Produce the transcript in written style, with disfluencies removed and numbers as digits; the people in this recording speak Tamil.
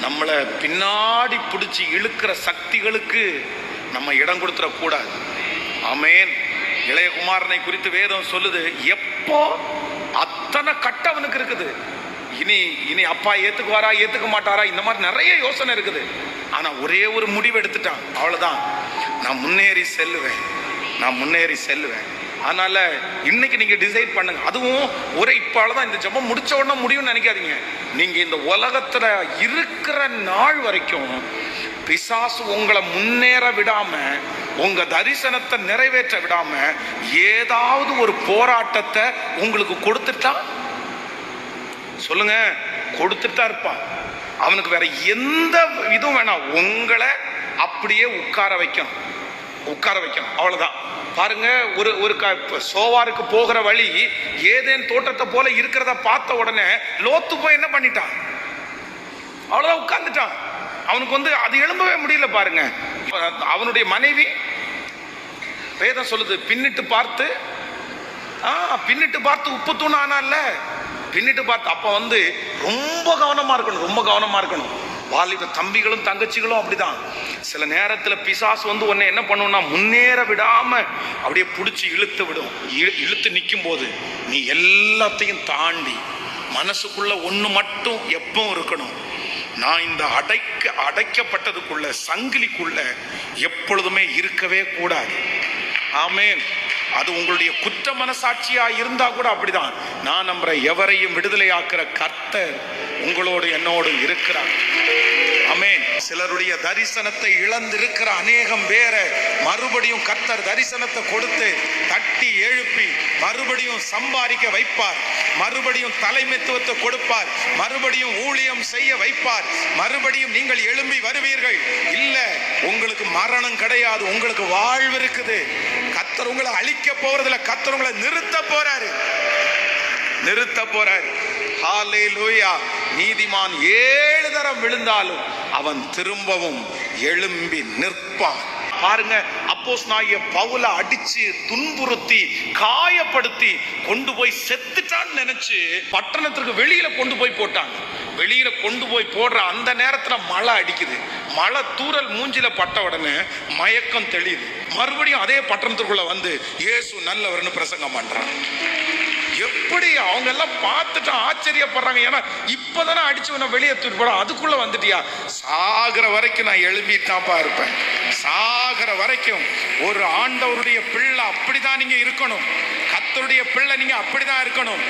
நம்மளை பின்னாடி பிடிச்சி இழுக்கிற சக்திகளுக்கு நம்ம இடம் கொடுத்துடக்கூடாது. ஆமேன். இளையகுமாரனை குறித்து வேதம் சொல்லுது, எப்போ அத்தனை கட்ட அவனுக்கு இருக்குது. இனி இனி அப்பா ஏத்துக்குவாரா ஏத்துக்க மாட்டாரா, இந்த மாதிரி நிறைய யோசனை இருக்குது. ஆனா ஒரே ஒரு முடிவு எடுத்துட்டான், அவ்வளவுதான், நான் முன்னேறி செல்லுவேன், நான் முன்னேறி செல்லுவேன். அதனால இன்னைக்கு நீங்க டிசைட் பண்ணுங்க. அதுவும் ஒரே இப்பாலதான் இந்த ஜெபம் முடிச்ச உடனே முடியும்னு நினைக்காதீங்க. நீங்க இந்த உலகத்துல இருக்கிற நாள் வரைக்கும் பிசாசு உங்களை முன்னேற விடாம, உங்க தரிசனத்தை நிறைவேற்ற விடாம ஏதாவது ஒரு போராட்டத்தை உங்களுக்கு கொடுத்துட்டா, சொல்லுங்க, கொடுத்துட்டா இருப்பான். அவனுக்கு வேற எந்த இதுவும் வேணாம், உங்களை அப்படியே உட்கார வைக்கணும், உட்கார வைக்கணும், அவ்வளவுதான். பாருங்க, ஒரு சோவாருக்கு போகிற வழி ஏதேன் தோட்டத்தை போல இருக்கிறத பார்த்த உடனே லோத்து போய் என்ன பண்ணிட்டான், அவ்வளவுதான், உட்கார்ந்துட்டான். அவனுக்கு அது எழும்பவே முடியல. பாருங்க, அவனுடைய மனைவி வேதம் சொல்லுது, பின்னிட்டு பார்த்து உப்பு தூண் ஆனால, பின்னிட்டு பார்த்து. அப்ப ரொம்ப கவனமா இருக்கணும், ரொம்ப கவனமா இருக்கணும். வாலிப தம்பிகளும் தங்கச்சிகளும் அப்படிதான். சில நேரத்துல பிசாசு உன்னை என்ன பண்ணும்னா, முன்னேற விடாம அப்படியே பிடிச்சி இழுத்து விடும். இழுத்து நிற்கும் போது நீ எல்லாத்தையும் தாண்டி மனசுக்குள்ள ஒண்ணு மட்டும் எப்பவும் இருக்கணும், நான் இந்த அடைக்கப்பட்டதுக்குள்ள சங்கிலிக்குள்ள எப்பொழுதுமே இருக்கவே கூடாது. ஆமேன். அது உங்களுடைய குற்ற மனசாட்சியா இருந்தா கூட அப்படிதான். நான் நம்புற எவரையும் விடுதலையாக்குற கர்த்தர் உங்களோடு என்னோடு இருக்கிறார். ஆமென். சிலருடைய தரிசனத்தை இழந்திருக்கிற அநேகம் பேர மறுபடியும் கர்த்தர் தரிசனத்தை கொடுத்து தட்டி எழுப்பி மறுபடியும் சம்பாதிக்க வைப்பார், மறுபடியும் தலைமைத்துவத்தை கொடுப்பார், மறுபடியும் ஊழியம் செய்ய வைப்பார், மறுபடியும் நீங்கள் எழும்பி வருவீர்கள். இல்ல, உங்களுக்கு மரணம் கிடையாது, உங்களுக்கு வாழ்வு இருக்குது. கர்த்தர் உங்களை அழிக்க போறதுல, கர்த்தர் உங்களை நிறுத்த போறாரு, நிறுத்த போறாரு. ஹல்லேலூயா. நீதிமான் 7 தரம் விழுந்தாலும் அவன் திரும்பவும் எழும்பி நிற்பான். பாருங்க, அப்போஸ்தலனாகிய பவுலை அடிச்சு துன்புறுத்தி காயப்படுத்தி கொண்டு போய் செத்துட்டான்னு நினைச்சு பட்டணத்திற்கு வெளியில கொண்டு போய் போட்டாங்க. வெளியில கொண்டு போய் போடுற அந்த நேரத்துல மழை அடிக்குது. மழை தூறல் மூஞ்சில பட்ட உடனே மயக்கம் தெளியுது. மறுபடியும் அதே பட்டணத்திற்குள்ள இயேசு நல்லவர்னு பிரசங்கம் பண்றாங்க. எப்படி அவங்க எல்லாம் பார்த்துட்டு ஆச்சரியப்படுறாங்க. ஏன்னா இப்பதானே அடிச்சு வெளியே தூக்கி போட, அதுக்குள்ள வந்துட்டியா? சாகிற வரைக்கும் நான் எழுப்பிட்டாப்பா இருப்பேன். சாகிற வரைக்கும் ஒரு ஆண்டவருடைய பிள்ளை அப்படிதான் நீங்க இருக்கணும். கர்த்தருடைய பிள்ளை நீங்க அப்படிதான் இருக்கணும்.